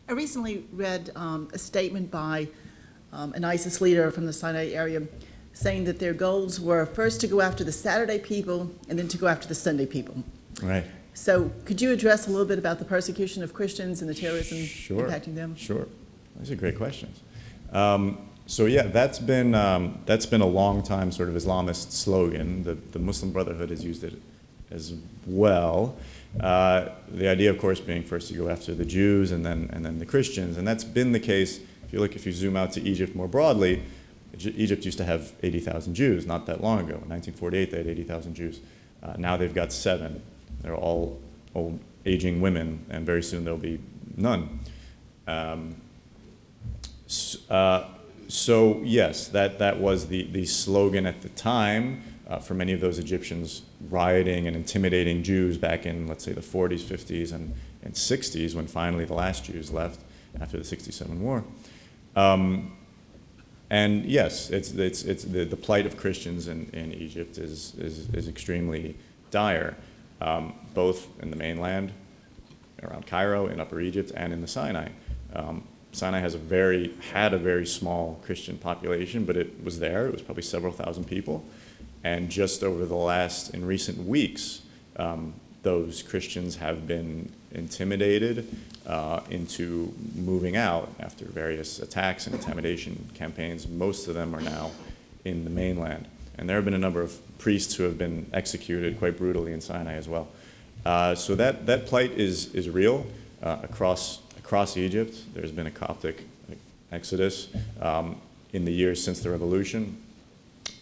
I recently read a statement by an ISIS leader from the Sinai area saying that their goals were first to go after the Saturday people and then to go after the Sunday people. Right. So could you address a little bit about the persecution of Christians and the terrorism Sure. impacting them? Sure. Those are great questions. So yeah, that's been a long time sort of Islamist slogan. The Muslim Brotherhood has used it as well. The idea, of course, being first to go after the Jews and then the Christians, and that's been the case. If you zoom out to Egypt more broadly, Egypt used to have 80,000 Jews not that long ago. In 1948, they had 80,000 Jews. Now they've got 7. They're all old, aging women, and very soon there'll be none. So yes, that was the slogan at the time for many of those Egyptians rioting and intimidating Jews back in, let's say, the 40s, 50s, and 60s, when finally the last Jews left after the '67 war. And yes, it's the plight of Christians in Egypt is extremely dire, both in the mainland, around Cairo, in Upper Egypt, and in the Sinai. Sinai had a very small Christian population, but it was there. It was probably several thousand people. And just in recent weeks, those Christians have been intimidated into moving out after various attacks and intimidation campaigns. Most of them are now in the mainland. And there have been a number of priests who have been executed quite brutally in Sinai as well. So that plight is real across Egypt. There's been a Coptic exodus in the years since the revolution,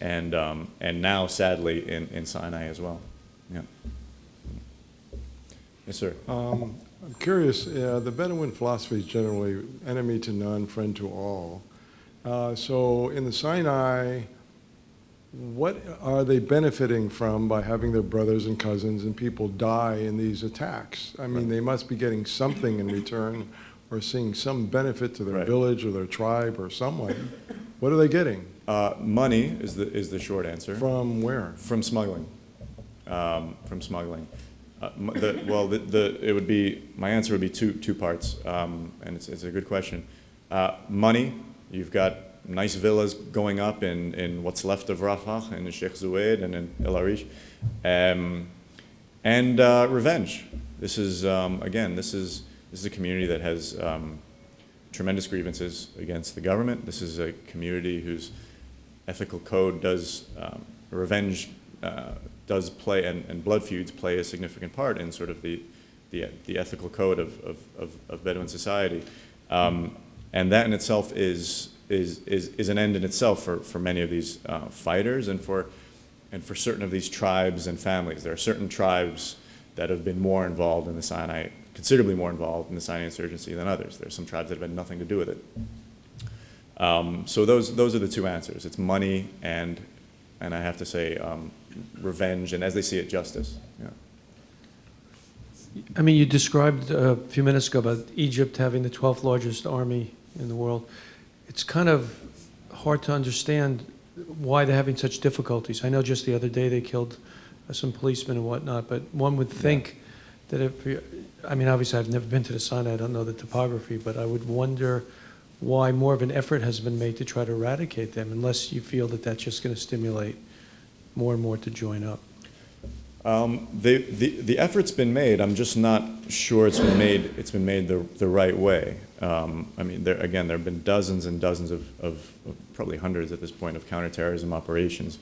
and now, sadly, in Sinai as well. Yeah. Yes, sir. I'm curious, the Bedouin philosophy is generally enemy to none, friend to all. So in the Sinai, what are they benefiting from by having their brothers and cousins and people die in these attacks? I mean, they must be getting something in return or seeing some benefit to their village or their tribe or someone. What are they getting? Money is the short answer. From where? From smuggling. It would be, my answer would be two parts, and it's a good question. Money, you've got nice villas going up in what's left of Rafah, in Sheikh Zayed and in El Arish, and revenge. This is a community that has tremendous grievances against the government. This is a community whose ethical code does revenge does play, and blood feuds play a significant part in sort of the ethical code of Bedouin society, and that in itself is an end in itself for many of these fighters and for certain of these tribes and families. There are certain tribes that have been more involved in the Sinai, considerably more involved in the Sinai insurgency than others. There are some tribes that have had nothing to do with it. So those are the two answers. It's money and I have to say revenge, and as they see it, justice. Yeah. I mean, you described a few minutes ago about Egypt having the 12th largest army in the world. It's kind of hard to understand why they're having such difficulties. I know just the other day they killed some policemen and whatnot, but one would think that obviously I've never been to the Sinai, I don't know the topography, but I would wonder why more of an effort has been made to try to eradicate them, unless you feel that that's just going to stimulate more and more to join up. The effort's been made. I'm just not sure it's been made the right way. I mean, there have been dozens and dozens of probably hundreds at this point of counterterrorism operations.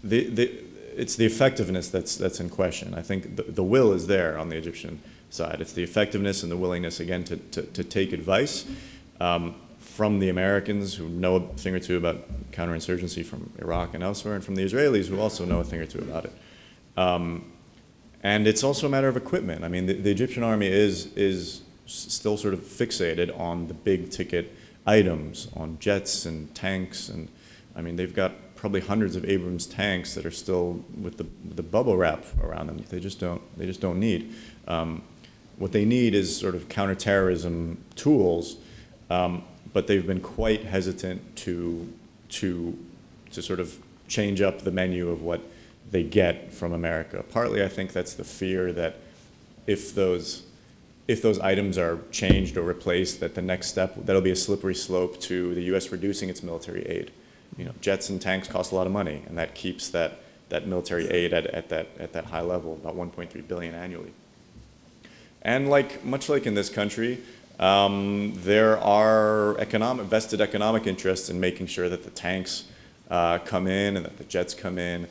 It's the effectiveness that's in question. I think the will is there on the Egyptian side. It's the effectiveness and the willingness, again, to take advice from the Americans, who know a thing or two about counterinsurgency from Iraq and elsewhere, and from the Israelis, who also know a thing or two about it. And it's also a matter of equipment. I mean, the Egyptian army is still sort of fixated on the big ticket items, on jets and tanks, and I mean, they've got probably hundreds of Abrams tanks that are still with the bubble wrap around them. They just don't need. What they need is sort of counterterrorism tools, but they've been quite hesitant to sort of change up the menu of what they get from America. Partly, I think that's the fear that if those if those items are changed or replaced, that the next step, that'll be a slippery slope to the U.S. reducing its military aid. You know, jets and tanks cost a lot of money, and that keeps that military aid at that high level, about $1.3 billion annually. And much like in this country, there are vested economic interests in making sure that the tanks come in and that the jets come in.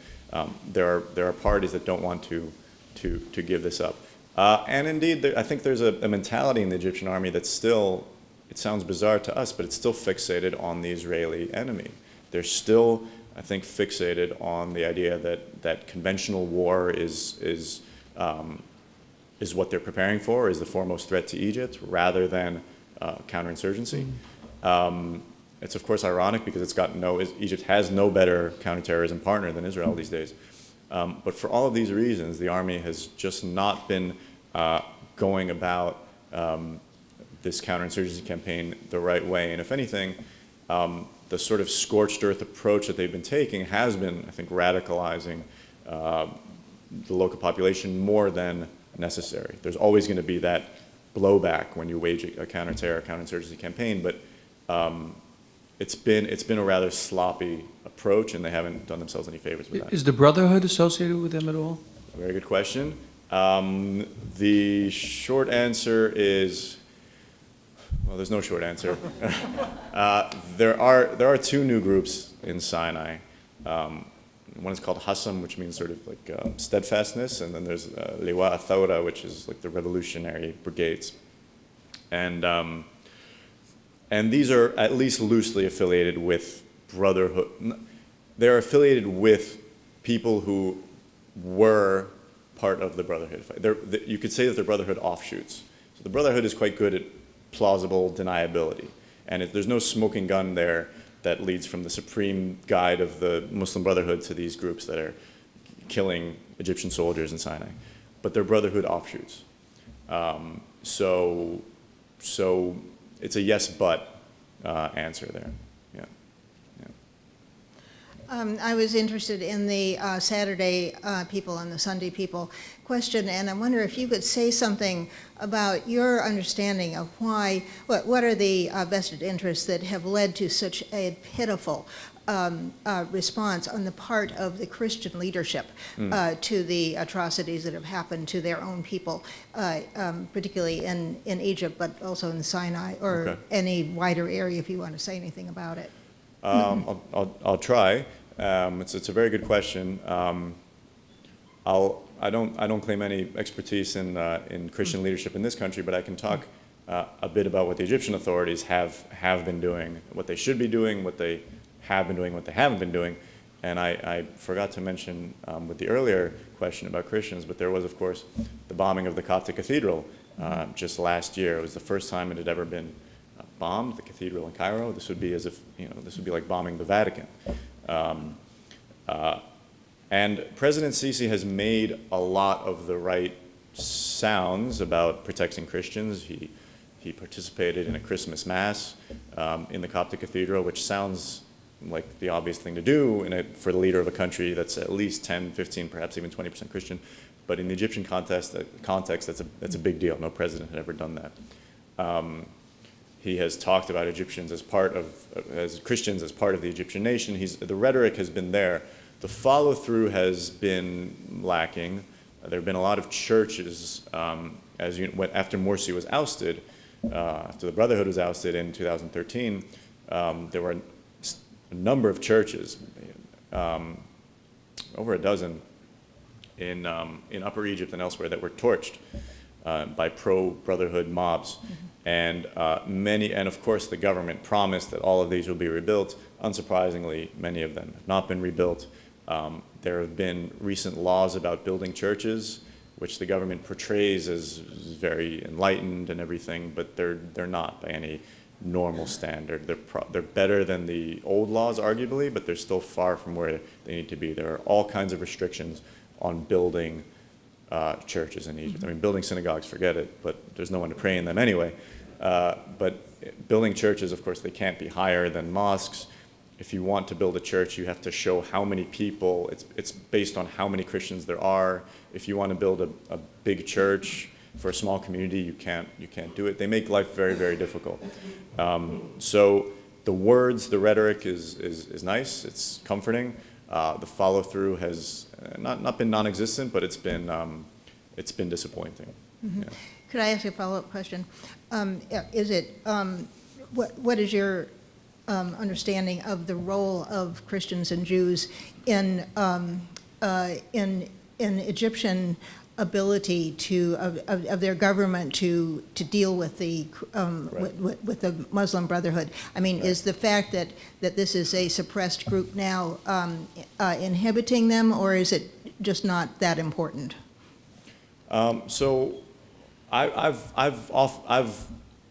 There are parties that don't want to give this up. And indeed, I think there's a mentality in the Egyptian army that's still, it sounds bizarre to us, but it's still fixated on the Israeli enemy. They're still, I think, fixated on the idea that conventional war is what they're preparing for, is the foremost threat to Egypt, rather than counterinsurgency. It's of course ironic because Egypt has no better counterterrorism partner than Israel these days. But for all of these reasons, the army has just not been going about this counterinsurgency campaign the right way. And if anything, the sort of scorched earth approach that they've been taking has been, I think, radicalizing the local population more than necessary. There's always going to be that blowback when you wage a counterinsurgency campaign, but it's been a rather sloppy approach, and they haven't done themselves any favors with that. Is the Brotherhood associated with them at all? A very good question. The short answer is, well, there's no short answer. There are two new groups in Sinai. One is called Hassam, which means sort of like steadfastness, and then there's Liwa Athawra, which is like the revolutionary brigades. And these are at least loosely affiliated with Brotherhood. They're affiliated with people who were part of the Brotherhood. You could say that they're Brotherhood offshoots. So the Brotherhood is quite good at plausible deniability. And there's no smoking gun there that leads from the supreme guide of the Muslim Brotherhood to these groups that are killing Egyptian soldiers in Sinai. But they're Brotherhood offshoots. So it's a yes, but answer there. Yeah. I was interested in the Saturday people and the Sunday people question, and I wonder if you could say something about your understanding of what are the vested interests that have led to such a pitiful response on the part of the Christian leadership to the atrocities that have happened to their own people, particularly in Egypt, but also in Sinai, or any wider area if you want to say anything about it. I'll try. It's a very good question. I don't claim any expertise in Christian leadership in this country, but I can talk a bit about what the Egyptian authorities have been doing, what they should be doing, what they have been doing, what they haven't been doing. And I forgot to mention with the earlier question about Christians, but there was, of course, the bombing of the Coptic cathedral just last year. It was the first time it had ever been bombed, the cathedral in Cairo. This would be as if, this would be like bombing the Vatican. And President Sisi has made a lot of the right sounds about protecting Christians. He participated in a Christmas Mass in the Coptic cathedral, which sounds like the obvious thing to do for the leader of a country that's at least 10, 15, perhaps even 20% Christian. But in the Egyptian context, that's a big deal. No president had ever done that. He has talked about Egyptians as Christians as part of the Egyptian nation. The rhetoric has been there. The follow-through has been lacking. There have been a lot of churches, after Morsi was ousted, after the Brotherhood was ousted in 2013, there were a number of churches, over a dozen, in Upper Egypt and elsewhere that were torched by pro-Brotherhood mobs. And and of course the government promised that all of these will be rebuilt. Unsurprisingly, many of them have not been rebuilt. There have been recent laws about building churches, which the government portrays as very enlightened and everything, but they're not by any normal standard. They're better than the old laws, arguably, but they're still far from where they need to be. There are all kinds of restrictions on building churches in Egypt. I mean, building synagogues, forget it, but there's no one to pray in them anyway. But building churches, of course, they can't be higher than mosques. If you want to build a church, you have to show how many people. It's based on how many Christians there are. If you want to build a big church, for a small community, you can't do it. They make life very, very difficult. So the words, the rhetoric is nice. It's comforting. The follow-through has not been non-existent, but it's been disappointing. Mm-hmm. Yeah. Could I ask you a follow-up question? What is your understanding of the role of Christians and Jews in Egyptian ability of their government to deal with the with the Muslim Brotherhood? I mean, Right. is the fact that this is a suppressed group now inhibiting them, or is it just not that important? So I've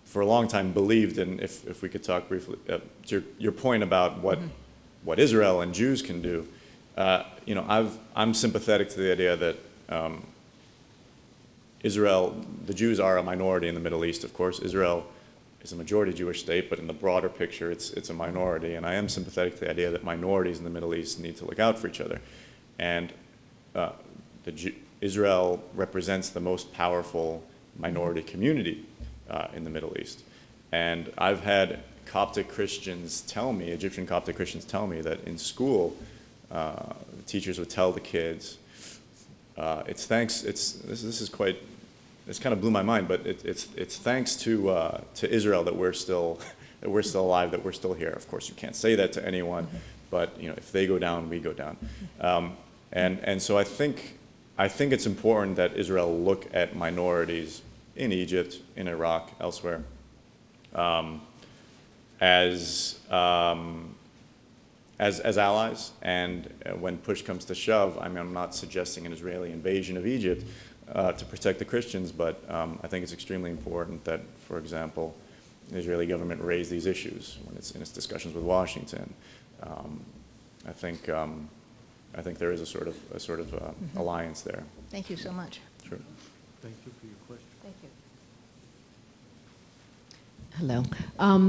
for a long time believed, and if we could talk briefly, to your point about what Israel and Jews can do, I'm sympathetic to the idea that Israel, the Jews are a minority in the Middle East, of course. Israel is a majority Jewish state, but in the broader picture, it's a minority. And I am sympathetic to the idea that minorities in the Middle East need to look out for each other. And Israel represents the most powerful minority community in the Middle East. And I've had Coptic Christians tell me, Egyptian Coptic Christians tell me that in school, the teachers would tell the kids, this kind of blew my mind, but it's thanks to Israel that we're still alive, that we're still here. Of course, you can't say that to anyone, but if they go down, we go down. And so I think it's important that Israel look at minorities in Egypt, in Iraq, elsewhere, as allies. And when push comes to shove, I mean, I'm not suggesting an Israeli invasion of Egypt to protect the Christians, but I think it's extremely important that, for example, the Israeli government raise these issues when it's in its discussions with Washington. I think there is a sort of alliance there. Thank you so much. Sure. Thank you for your question. Thank you. Hello.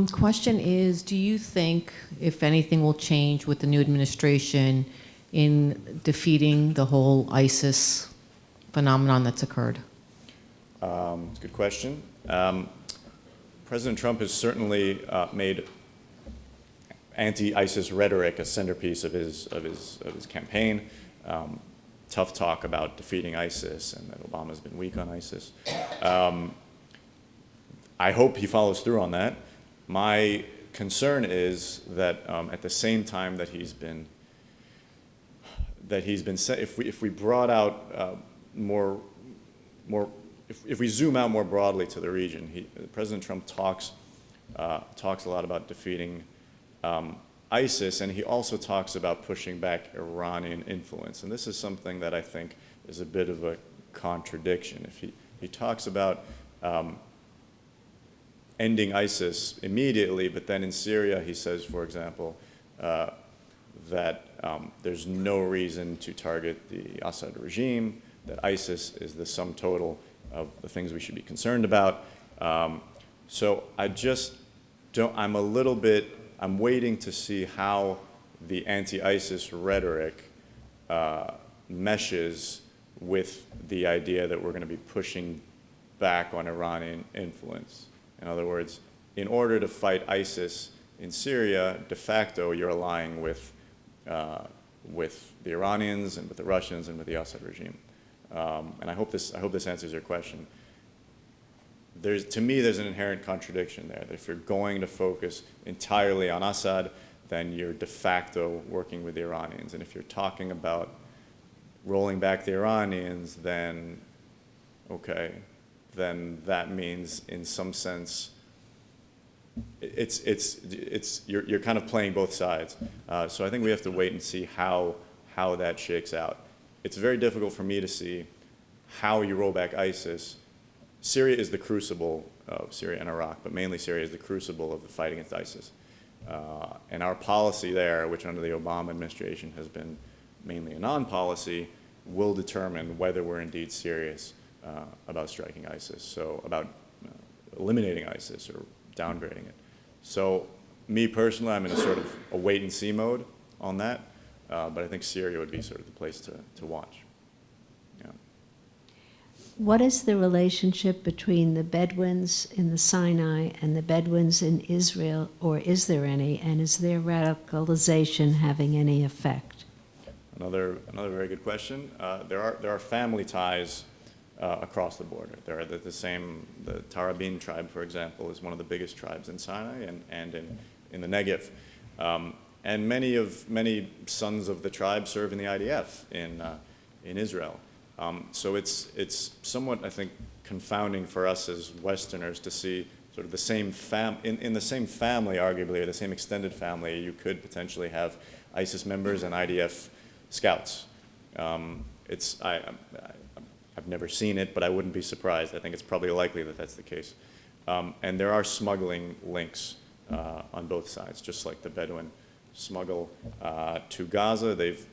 Question is, do you think, if anything, will change with the new administration in defeating the whole ISIS phenomenon that's occurred? It's a good question. President Trump has certainly made anti-ISIS rhetoric a centerpiece of his campaign. Tough talk about defeating ISIS and that Obama's been weak on ISIS. I hope he follows through on that. My concern is that at the same time that he's been if we brought out if we zoom out more broadly to the region, President Trump talks a lot about defeating ISIS, and he also talks about pushing back Iranian influence. And this is something that I think is a bit of a contradiction. If he talks about ending ISIS immediately, but then in Syria he says, for example, that there's no reason to target the Assad regime, that ISIS is the sum total of the things we should be concerned about. So I just don't, I'm waiting to see how the anti-ISIS rhetoric meshes with the idea that we're going to be pushing back on Iranian influence. In other words, in order to fight ISIS in Syria, de facto, you're allying with the Iranians and with the Russians and with the Assad regime. And I hope this answers your question. To me, there's an inherent contradiction there. That if you're going to focus entirely on Assad, then you're de facto working with the Iranians. And if you're talking about rolling back the Iranians, then, okay, then that means in some sense, you're kind of playing both sides. So I think we have to wait and see how that shakes out. It's very difficult for me to see how you roll back ISIS. Syria is the crucible of Syria and Iraq, but mainly Syria is the crucible of the fight against ISIS. And our policy there, which under the Obama administration has been mainly a non-policy, will determine whether we're indeed serious about striking ISIS, so about eliminating ISIS or downgrading it. So me personally, I'm in a sort of a wait-and-see mode on that, but I think Syria would be sort of the place to watch. Yeah. What is the relationship between the Bedouins in the Sinai and the Bedouins in Israel, or is there any, and is their radicalization having any effect? Another very good question. There are family ties across the border. There are the Tarabin tribe, for example, is one of the biggest tribes in Sinai and in the Negev. And many sons of the tribe serve in the IDF in Israel. So it's somewhat, I think, confounding for us as Westerners to see sort of the same in the same family, arguably, or the same extended family, you could potentially have ISIS members and IDF scouts. I've never seen it, but I wouldn't be surprised. I think it's probably likely that that's the case. And there are smuggling links on both sides, just like the Bedouin smuggle to Gaza. They've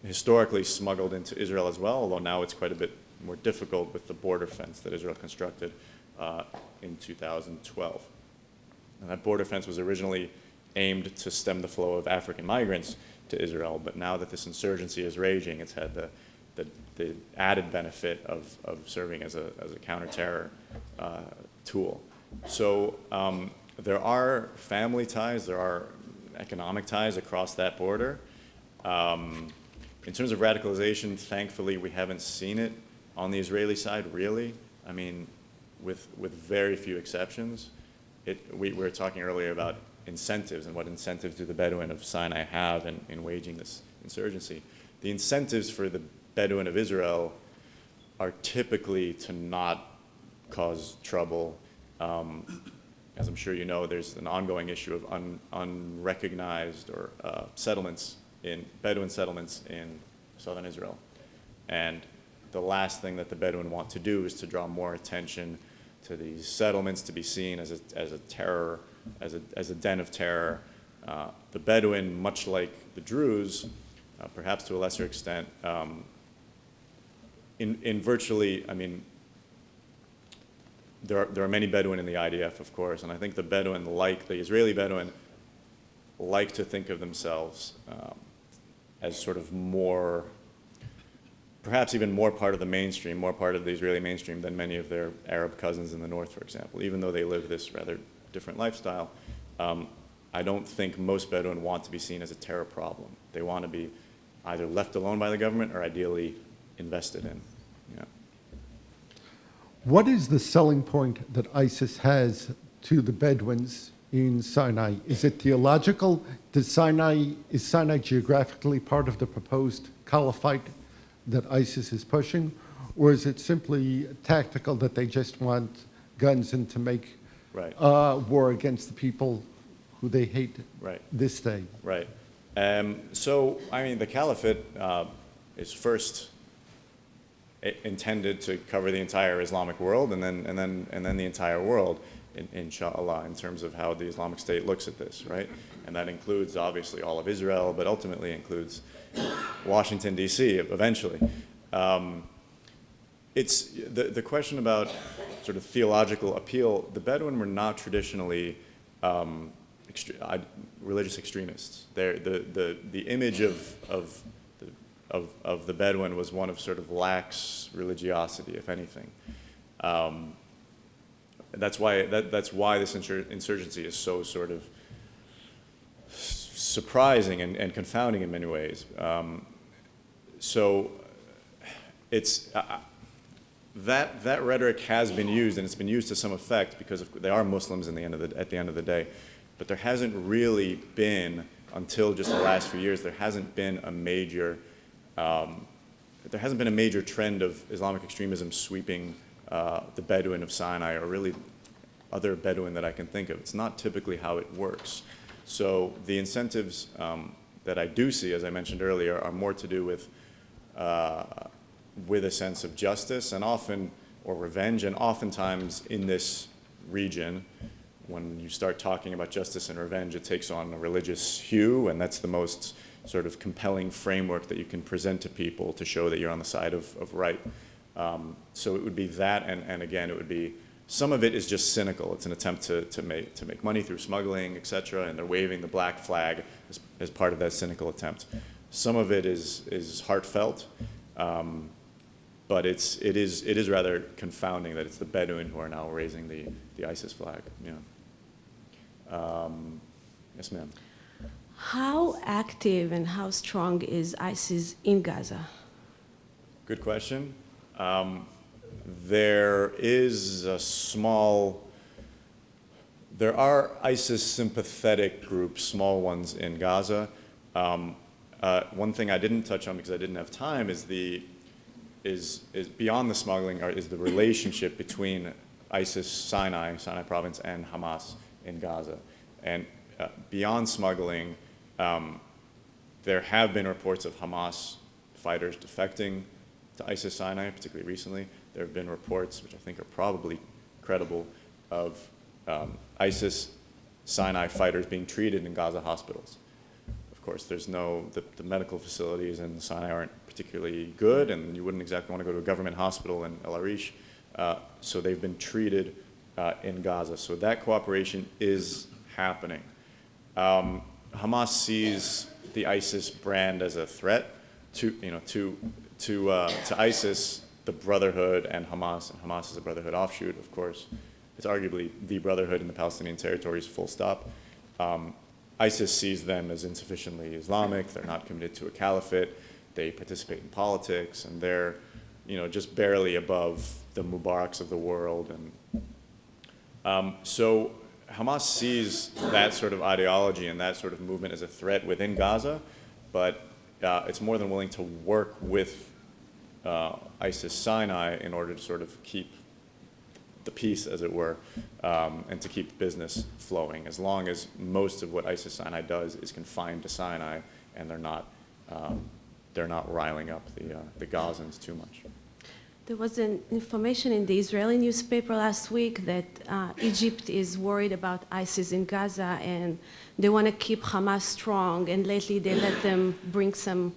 historically smuggled into Israel as well, although now it's quite a bit more difficult with the border fence that Israel constructed in 2012. And that border fence was originally aimed to stem the flow of African migrants to Israel, but now that this insurgency is raging, it's had the added benefit of serving as a counter-terror tool. So there are family ties, there are economic ties across that border. In terms of radicalization, thankfully, we haven't seen it on the Israeli side, really. I mean, with very few exceptions. We were talking earlier about incentives and what incentives do the Bedouin of Sinai have in waging this insurgency. The incentives for the Bedouin of Israel are typically to not cause trouble. As I'm sure you know, there's an ongoing issue of unrecognized or Bedouin settlements in southern Israel. And the last thing that the Bedouin want to do is to draw more attention to these settlements, to be seen as a terror, as a den of terror. The Bedouin, much like the Druze, perhaps to a lesser extent, in virtually, I mean, there are many Bedouin in the IDF, of course, and I think the Bedouin, like the Israeli Bedouin, like to think of themselves as sort of more, perhaps even more part of the mainstream, more part of the Israeli mainstream than many of their Arab cousins in the north, for example. Even though they live this rather different lifestyle, I don't think most Bedouin want to be seen as a terror problem. They want to be either left alone by the government or ideally invested in. Yeah. What is the selling point that ISIS has to the Bedouins in Sinai? Is it theological? Is Sinai geographically part of the proposed caliphate that ISIS is pushing? Or is it simply tactical that they just want guns and to make war against the people who they hate this day? Right. So, I mean, the caliphate is first intended to cover the entire Islamic world and then the entire world, inshallah, in terms of how the Islamic State looks at this, right? And that includes obviously all of Israel, but ultimately includes Washington, D.C. eventually. It's the question about sort of theological appeal. The Bedouin were not traditionally religious extremists. The image of the Bedouin was one of sort of lax religiosity, if anything. That's why this insurgency is so sort of surprising and confounding in many ways. So it's that rhetoric has been used, and it's been used to some effect because they are Muslims at the end of the day. But there hasn't really been, until just the last few years, there hasn't been a major trend of Islamic extremism sweeping the Bedouin of Sinai, or really other Bedouin that I can think of. It's not typically how it works. So the incentives that I do see, as I mentioned earlier, are more to do with a sense of justice or revenge, and oftentimes in this region, when you start talking about justice and revenge, it takes on a religious hue, and that's the most sort of compelling framework that you can present to people to show that you're on the side of right. So it would be that, and again, it would be, some of it is just cynical. It's an attempt to make money through smuggling, et cetera, and they're waving the black flag as part of that cynical attempt. Some of it is heartfelt, but it is rather confounding that it's the Bedouin who are now raising the ISIS flag. Yeah. Yes, ma'am. How active and how strong is ISIS in Gaza? Good question. There are ISIS sympathetic groups, small ones in Gaza. One thing I didn't touch on because I didn't have time is beyond the smuggling is the relationship between ISIS Sinai province and Hamas in Gaza. And beyond smuggling, there have been reports of Hamas fighters defecting to ISIS Sinai, particularly recently. There have been reports, which I think are probably credible, of ISIS Sinai fighters being treated in Gaza hospitals. Of course, there's the medical facilities in Sinai aren't particularly good, and you wouldn't exactly want to go to a government hospital in El Arish. So they've been treated in Gaza. So that cooperation is happening. Hamas sees the ISIS brand as a threat to ISIS, the Brotherhood, and Hamas is a Brotherhood offshoot, of course. It's arguably the Brotherhood in the Palestinian territories, full stop. ISIS sees them as insufficiently Islamic. They're not committed to a caliphate. They participate in politics, and they're, just barely above the Mubaraks of the world. And so Hamas sees that sort of ideology and that sort of movement as a threat within Gaza, but it's more than willing to work with ISIS Sinai in order to sort of keep the peace, as it were, and to keep business flowing, as long as most of what ISIS Sinai does is confined to Sinai, and they're not riling up the Gazans too much. There was an information in the Israeli newspaper last week that Egypt is worried about ISIS in Gaza, and they want to keep Hamas strong, and lately they let them bring some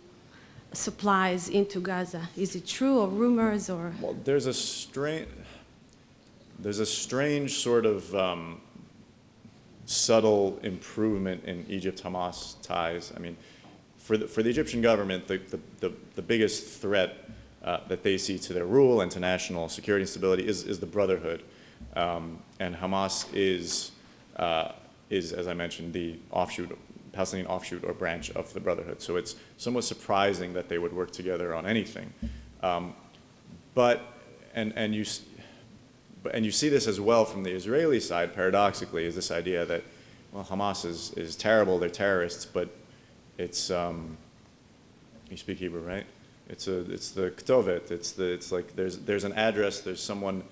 supplies into Gaza. Is it true, or rumors, or? Well, there's a strange sort of subtle improvement in Egypt-Hamas ties. I mean, for the Egyptian government, the biggest threat that they see to their rule and to national security and stability is the Brotherhood, and Hamas is, as I mentioned, the Palestinian offshoot or branch of the Brotherhood. So it's somewhat surprising that they would work together on anything, but you see this as well from the Israeli side, paradoxically, is this idea that, well, Hamas is terrible, they're terrorists, but it's, you speak Hebrew, right? It's the Ktovet, it's like there's an address, there's someone,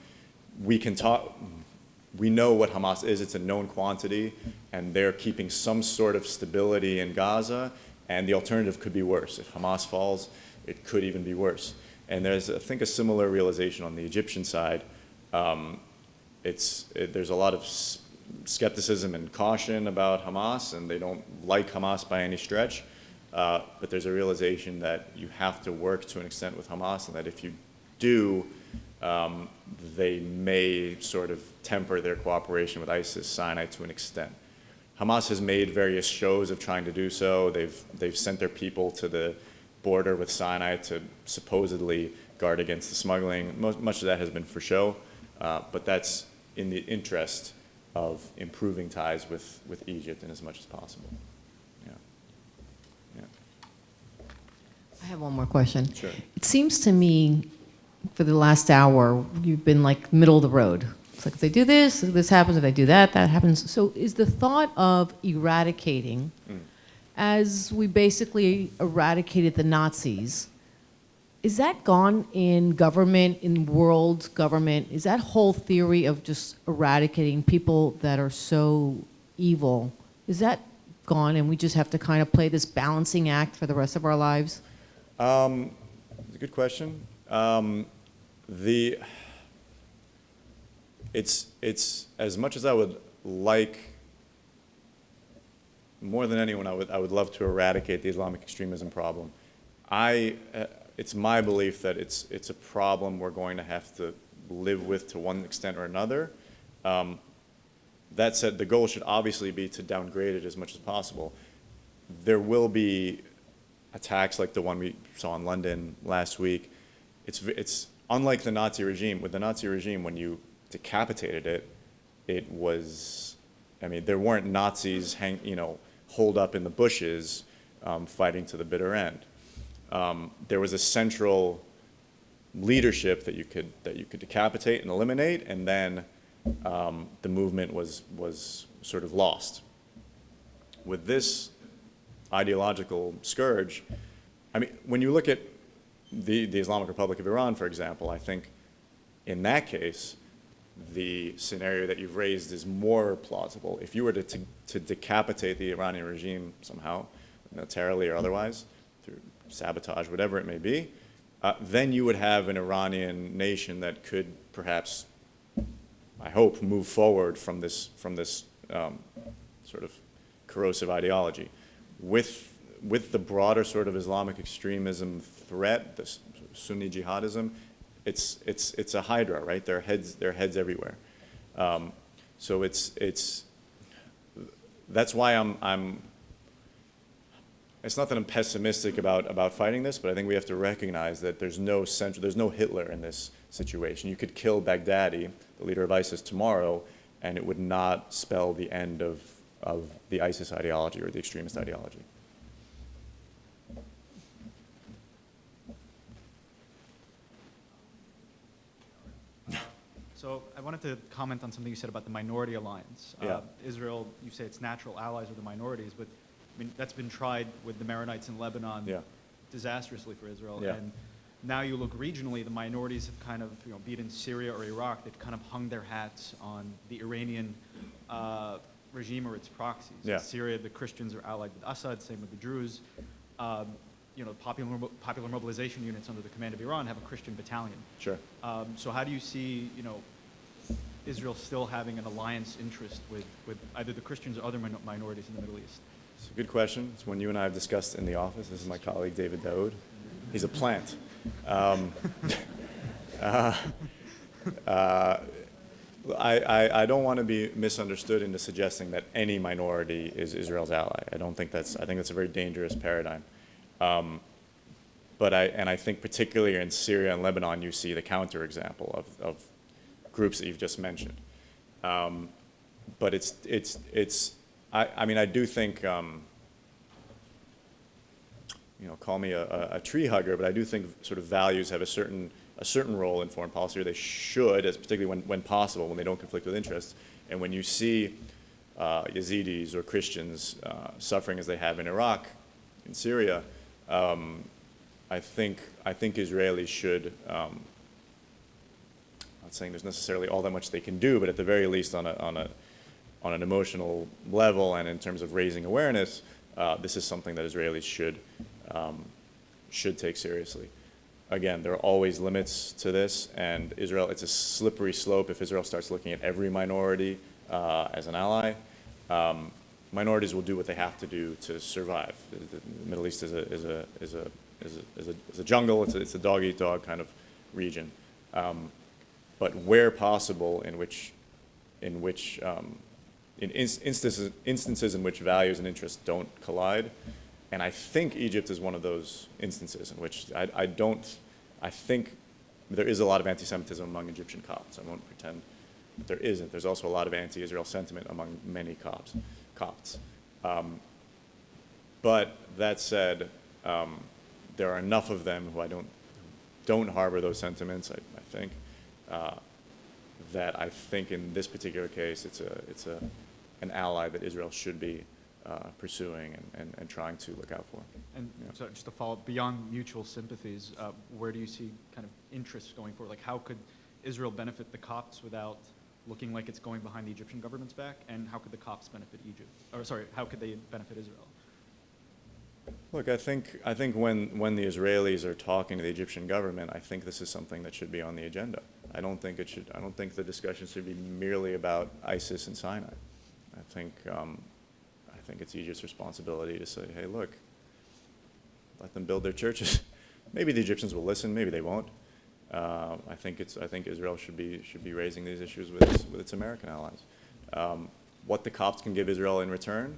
we can talk, we know what Hamas is, it's a known quantity, and they're keeping some sort of stability in Gaza, and the alternative could be worse. If Hamas falls, it could even be worse. And there's, I think, a similar realization on the Egyptian side. There's a lot of skepticism and caution about Hamas, and they don't like Hamas by any stretch. But there's a realization that you have to work to an extent with Hamas, and that if you do, they may sort of temper their cooperation with ISIS Sinai to an extent. Hamas has made various shows of trying to do so. They've sent their people to the border with Sinai to supposedly guard against the smuggling. Much of that has been for show. But that's in the interest of improving ties with Egypt in as much as possible. Yeah. I have one more question. Sure. It seems to me, for the last hour, you've been like middle of the road. It's like if they do this, this happens. If they do that, that happens. So is the thought of eradicating, as we basically eradicated the Nazis, is that gone in government, in world government? Is that whole theory of just eradicating people that are so evil, is that gone and we just have to kind of play this balancing act for the rest of our lives? It's a good question. It's as much as I would like, more than anyone, I would love to eradicate the Islamic extremism problem. It's my belief that it's a problem we're going to have to live with to one extent or another. That said, the goal should obviously be to downgrade it as much as possible. There will be attacks like the one we saw in London last week. It's unlike the Nazi regime, with the Nazi regime, when you decapitated it, it was, I mean, there weren't Nazis holed up in the bushes fighting to the bitter end. There was a central leadership that you could decapitate and eliminate, and then the movement was sort of lost. With this ideological scourge, I mean, when you look at the Islamic Republic of Iran, for example, I think in that case, the scenario that you've raised is more plausible. If you were to decapitate the Iranian regime somehow, militarily or otherwise, through sabotage, whatever it may be, then you would have an Iranian nation that could perhaps, I hope, move forward from this sort of corrosive ideology. With the broader sort of Islamic extremism threat, this Sunni jihadism, it's a hydra, right? There are heads everywhere. So that's why I'm. It's not that I'm pessimistic about fighting this, but I think we have to recognize that there's no Hitler in this situation. You could kill Baghdadi, the leader of ISIS, tomorrow, and it would not spell the end of the ISIS ideology or the extremist ideology. So I wanted to comment on something you said about the minority alliance. Yeah. Israel, you say its natural allies are the minorities, but I mean, that's been tried with the Maronites in Lebanon disastrously for Israel. Yeah. And now you look regionally, the minorities have kind of, be it in Syria or Iraq, they've kind of hung their hats on the Iranian regime or its proxies. Yeah. In Syria, the Christians are allied with Assad, same with the Druze. Popular mobilization units under the command of Iran have a Christian battalion. Sure. So how do you see, Israel still having an alliance interest with either the Christians or other minorities in the Middle East? It's a good question. It's one you and I have discussed in the office. This is my colleague, David Daoud. He's a plant. I don't want to be misunderstood into suggesting that any minority is Israel's ally. I think that's a very dangerous paradigm. But I think particularly in Syria and Lebanon, you see the counterexample of groups that you've just mentioned. But I do think, call me a tree hugger, but I do think sort of values have a certain role in foreign policy, or they should, particularly when possible, when they don't conflict with interests. And when you see Yazidis or Christians suffering as they have in Iraq, in Syria, I think Israelis should. I'm not saying there's necessarily all that much they can do, but at the very least, on an emotional level and in terms of raising awareness, this is something that Israelis should take seriously. Again, there are always limits to this, and Israel, it's a slippery slope if Israel starts looking at every minority as an ally. Minorities will do what they have to do to survive. The Middle East is a jungle. It's a dog-eat-dog kind of region. But where possible, in instances in which values and interests don't collide, and I think Egypt is one of those instances in which I think there is a lot of anti-Semitism among Egyptian Copts. I won't pretend that there isn't. There's also a lot of anti-Israel sentiment among many Copts. But that said, there are enough of them who don't harbor those sentiments, I think, that I think in this particular case it's an ally that Israel should be pursuing and trying to look out for. And so just to follow up, beyond mutual sympathies, where do you see kind of interests going forward? Like how could Israel benefit the Copts without looking like it's going behind the Egyptian government's back? And how could the Copts benefit Egypt? Or sorry, how could they benefit Israel? Look, I think when the Israelis are talking to the Egyptian government, I think this is something that should be on the agenda. I don't think the discussion should be merely about ISIS and Sinai. I think it's Egypt's responsibility to say, hey, look, let them build their churches. Maybe the Egyptians will listen, maybe they won't. I think Israel should be raising these issues with its American allies. What the Copts can give Israel in return,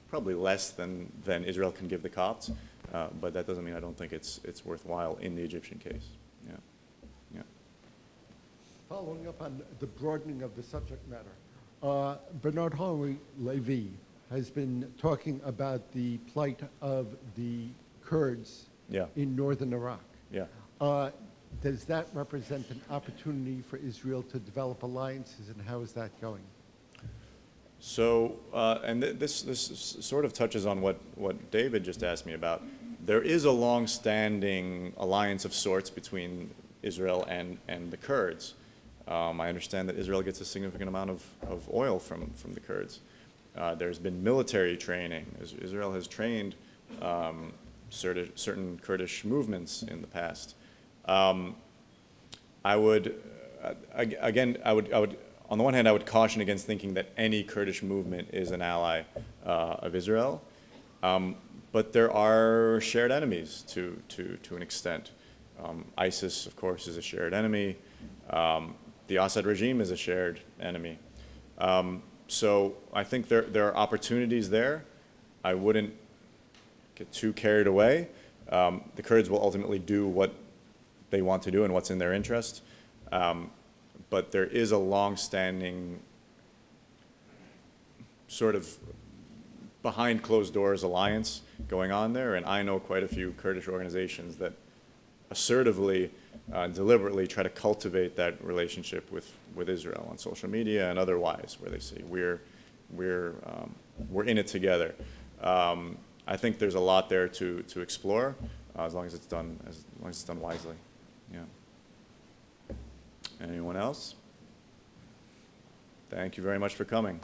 probably less than Israel can give the Copts, but that doesn't mean I don't think it's worthwhile in the Egyptian case. Yeah. Following up on the broadening of the subject matter, Bernard Henri Lévy has been talking about the plight of the Kurds Yeah. in northern Iraq. Yeah. Does that represent an opportunity for Israel to develop alliances, and how is that going? So, and this sort of touches on what David just asked me about. There is a long-standing alliance of sorts between Israel and the Kurds. I understand that Israel gets a significant amount of oil from the Kurds. There's been military training. Israel has trained certain Kurdish movements in the past. I would, on the one hand, I would caution against thinking that any Kurdish movement is an ally of Israel. But there are shared enemies to an extent. ISIS, of course, is a shared enemy. The Assad regime is a shared enemy. So I think there are opportunities there. I wouldn't get too carried away. The Kurds will ultimately do what they want to do and what's in their interest. But there is a long-standing sort of behind closed doors alliance going on there, and I know quite a few Kurdish organizations that assertively, deliberately try to cultivate that relationship with Israel on social media and otherwise, where they say we're in it together. I think there's a lot there to explore, as long as it's done wisely. Yeah. Anyone else? Thank you very much for coming.